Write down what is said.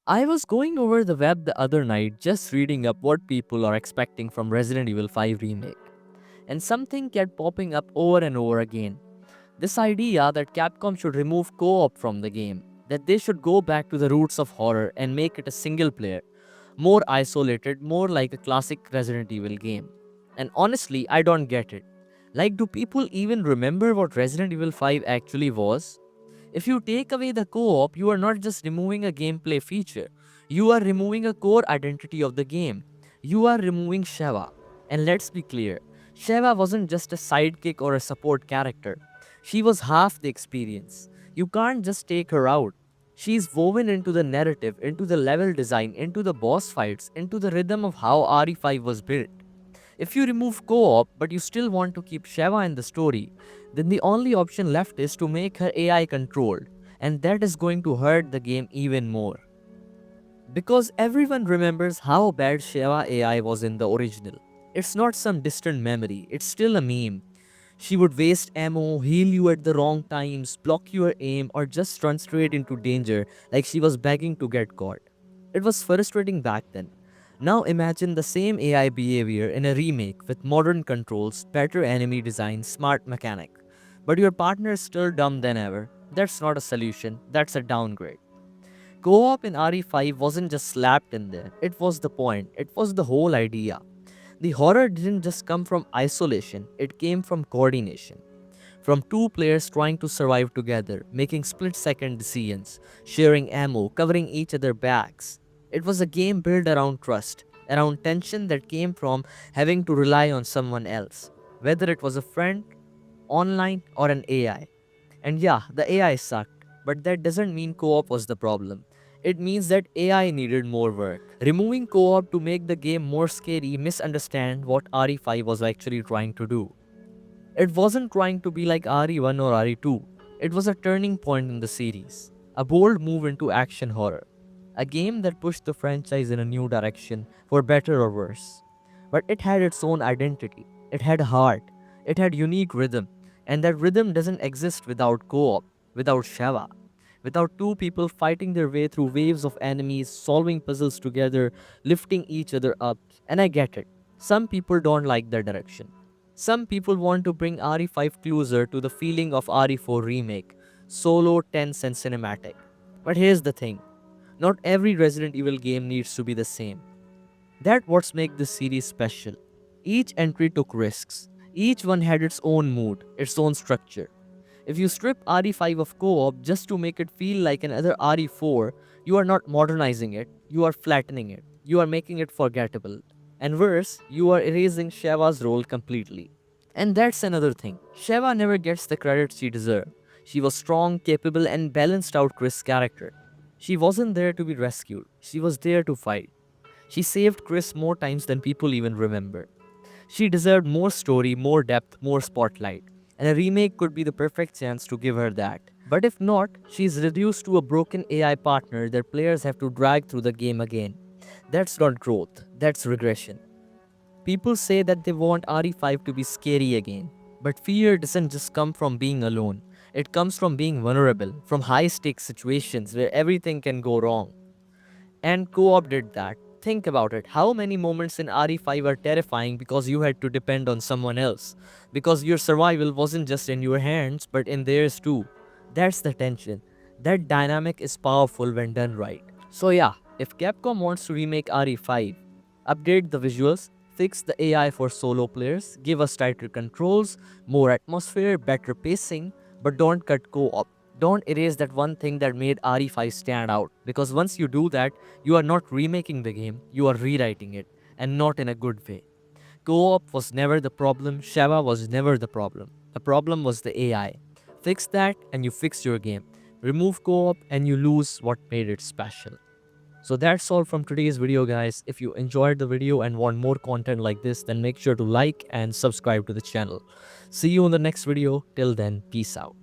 I was going over the web the other night just reading up what people are expecting from Resident Evil 5 Remake, and something kept popping up over and over again. This idea that Capcom should remove co op from the game, that they should go back to the roots of horror and make it a single player, more isolated, more like a classic Resident Evil game. And honestly, I don't get it. Like, do people even remember what Resident Evil 5 actually was? If you take away the co-op, you are not just removing a gameplay feature. You are removing a core identity of the game. You are removing Sheva. And let's be clear, Sheva wasn't just a sidekick or a support character. She was half the experience. You can't just take her out. She's woven into the narrative, into the level design, into the boss fights, into the rhythm of how RE5 was built. If you remove co-op but you still want to keep Sheva in the story, then the only option left is to make her AI controlled, and that is going to hurt the game even more. Because everyone remembers how bad Sheva AI was in the original. It's not some distant memory, it's still a meme. She would waste ammo, heal you at the wrong times, block your aim, or just run straight into danger like she was begging to get caught. It was frustrating back then. Now imagine the same AI behavior in a remake with modern controls, better enemy design, smart mechanic. But your partner is still dumb than ever. That's not a solution, that's a downgrade. Co-op in RE5 wasn't just slapped in there, it was the point, it was the whole idea. The horror didn't just come from isolation, it came from coordination. From two players trying to survive together, making split-second decisions, sharing ammo, covering each other's backs. It was a game built around trust, around tension that came from having to rely on someone else, whether it was a friend, online, or an AI. And yeah, the AI sucked, but that doesn't mean co-op was the problem. It means that AI needed more work. Removing co-op to make the game more scary misunderstand what RE5 was actually trying to do. It wasn't trying to be like RE1 or RE2. It was a turning point in the series, a bold move into action horror, a game that pushed the franchise in a new direction, for better or worse. But it had its own identity, it had a heart, it had unique rhythm, and that rhythm doesn't exist without co-op, without Sheva, without two people fighting their way through waves of enemies, solving puzzles together, lifting each other up. And I get it. Some people don't like the direction. Some people want to bring RE5 closer to the feeling of RE4 Remake, solo, tense, and cinematic. But here's the thing, not every Resident Evil game needs to be the same. That's what makes this series special. Each entry took risks. Each one had its own mood, its own structure. If you strip RE5 of co-op just to make it feel like another RE4, you are not modernizing it, you are flattening it, you are making it forgettable. And worse, you are erasing Sheva's role completely. And that's another thing. Sheva never gets the credit she deserved. She was strong, capable, and balanced out Chris' character. She wasn't there to be rescued, she was there to fight. She saved Chris more times than people even remember. She deserved more story, more depth, more spotlight. And a remake could be the perfect chance to give her that. But if not, she's reduced to a broken AI partner that players have to drag through the game again. That's not growth, that's regression. People say that they want RE5 to be scary again. But fear doesn't just come from being alone. It comes from being vulnerable, from high stakes situations where everything can go wrong. And co-op did that. Think about it. How many moments in RE5 are terrifying because you had to depend on someone else? Because your survival wasn't just in your hands, but in theirs too. That's the tension. That dynamic is powerful when done right. So yeah, if Capcom wants to remake RE5, update the visuals, fix the AI for solo players, give us tighter controls, more atmosphere, better pacing, but don't cut co-op. Don't erase that one thing that made RE5 stand out, because once you do that, you are not remaking the game, you are rewriting it, and not in a good way. Co-op was never the problem, Sheva was never the problem. The problem was the AI. Fix that and you fix your game. Remove co-op and you lose what made it special. So that's all from today's video, guys. If you enjoyed the video and want more content like this, then make sure to like and subscribe to the channel. See you in the next video. Till then, peace out.